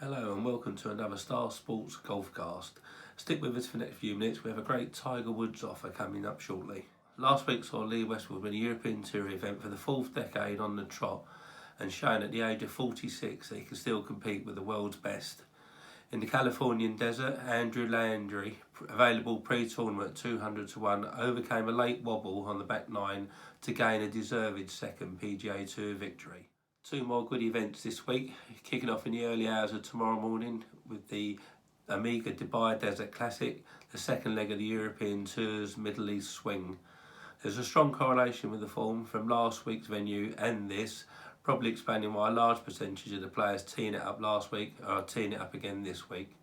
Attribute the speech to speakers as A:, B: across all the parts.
A: Hello and welcome to another Star Sports Golfcast. Stick with us for the next few minutes. We have a great Tiger Woods offer coming up shortly. Last week saw Lee Westwood win a European Tour event for the fourth decade on the trot and showing at the age of 46 that he can still compete with the world's best. In the Californian desert, Andrew Landry, available pre-tournament 200 to 1, overcame a late wobble on the back nine to gain a deserved second PGA Tour victory. Two more good events this week, kicking off in the early hours of tomorrow morning with the Omega Dubai Desert Classic, the second leg of the European Tour's Middle East Swing. There's a strong correlation with the form from last week's venue and this, probably explaining why a large percentage of the players teeing it up last week are teeing it up again this week.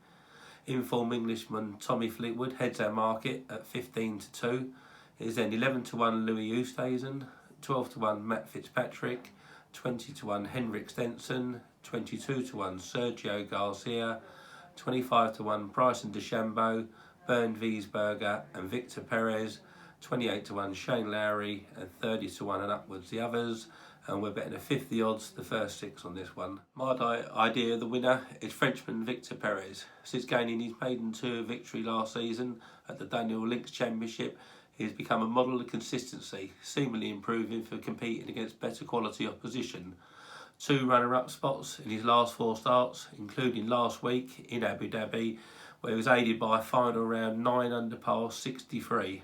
A: Informed Englishman Tommy Fleetwood heads our market at 15 to 2. It is then 11 to 1 Louis Oosthuizen, 12 to 1 Matt Fitzpatrick, 20 to 1 Henrik Stenson, 22 to 1 Sergio Garcia, 25 to 1 Bryson DeChambeau, Bernd Wiesberger and Victor Perez, 28 to 1 Shane Lowry and 30 to 1 and upwards the others, and we're betting a 50 odds the first six on this one. My idea of the winner is Frenchman Victor Perez. Since gaining his maiden tour victory last season at the Daniel Links Championship, he has become a model of consistency, seemingly improving for competing against better quality opposition. Two runner-up spots in his last four starts, including last week in Abu Dhabi, where he was aided by a final round 9 under par 63.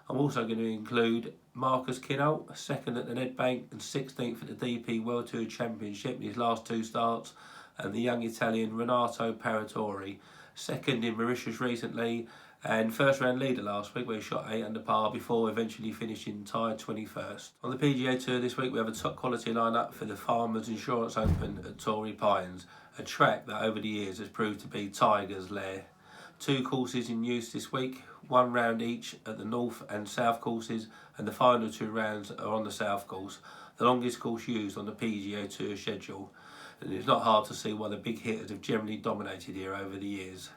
A: I'm also going to include Marcus Kinhult, second at the Nedbank and 16th at the DP World Tour Championship in his last two starts, and the young Italian Renato Paratori, second in Mauritius recently and first round leader last week where he shot 8 under par before eventually finishing tied 21st. On the PGA Tour this week we have a top quality lineup for the Farmers Insurance Open at Torrey Pines, a track that over the years has proved to be Tiger's lair. Two courses in use this week, one round each at the north and south courses, and the final two rounds are on the south course, the longest course used on the PGA Tour schedule. And it's not hard to see why the big hitters have generally dominated here over the years.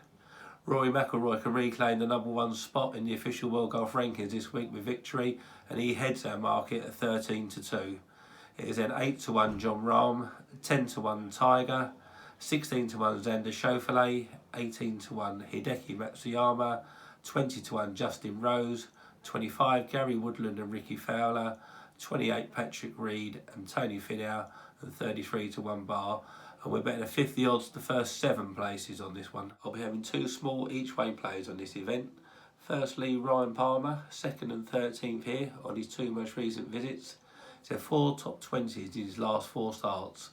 A: Rory Mcilroy can reclaim the number one spot in the official World Golf Rankings this week with victory, and he heads our market at 13 to 2. It is then 8 to 1 Jon Rahm, 10 to 1 Tiger, 16 to 1 Xander Schauffele, 18 to 1 Hideki Matsuyama, 20 to 1 Justin Rose, 25 Gary Woodland and Ricky Fowler, 28 Patrick Reed and Tony Finau, and 33 to 1 Barr. And we're betting a 50 odds the first 7 places on this one. I'll be having two small each way plays on this event. Firstly, Ryan Palmer, 2nd and 13th here on his two most recent visits. He's had 4 top 20s in his last 4 starts.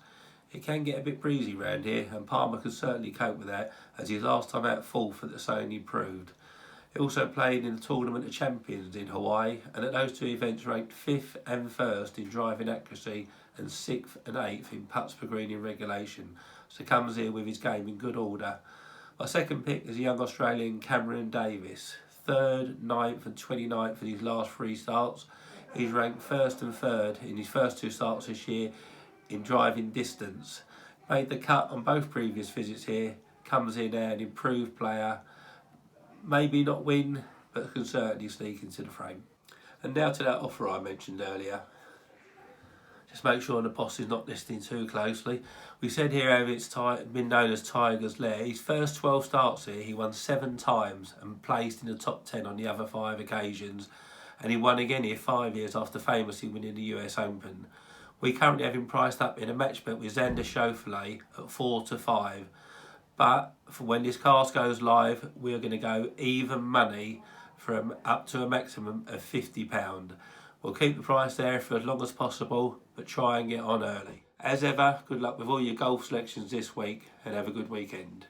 A: It can get a bit breezy round here, and Palmer can certainly cope with that, as his last time out 4th at the Sony proved. He also played in the Tournament of Champions in Hawaii, and at those two events ranked 5th and 1st in driving accuracy and 6th and 8th in putts per green in regulation, so comes here with his game in good order. My second pick is a young Australian Cameron Davis, 3rd, 9th and 29th in his last 3 starts. He's ranked 1st and 3rd in his first 2 starts this year in driving distance. Made the cut on both previous visits here, comes in now an improved player, maybe not win, but can certainly sneak into the frame. And now to that offer I mentioned earlier. Just make sure the boss is not listening too closely. We said here how it's been known as Tiger's lair. His first 12 starts here, he won 7 times and placed in the top 10 on the other 5 occasions. And he won again here 5 years after famously winning the US Open. We currently have him priced up in a match bet with Xander Schauffele at 4 to 5. But for when this cast goes live, we're going to go even money from up to a maximum of £50. We'll keep the price there for as long as possible, but try and get on early. As ever, good luck with all your golf selections this week and have a good weekend.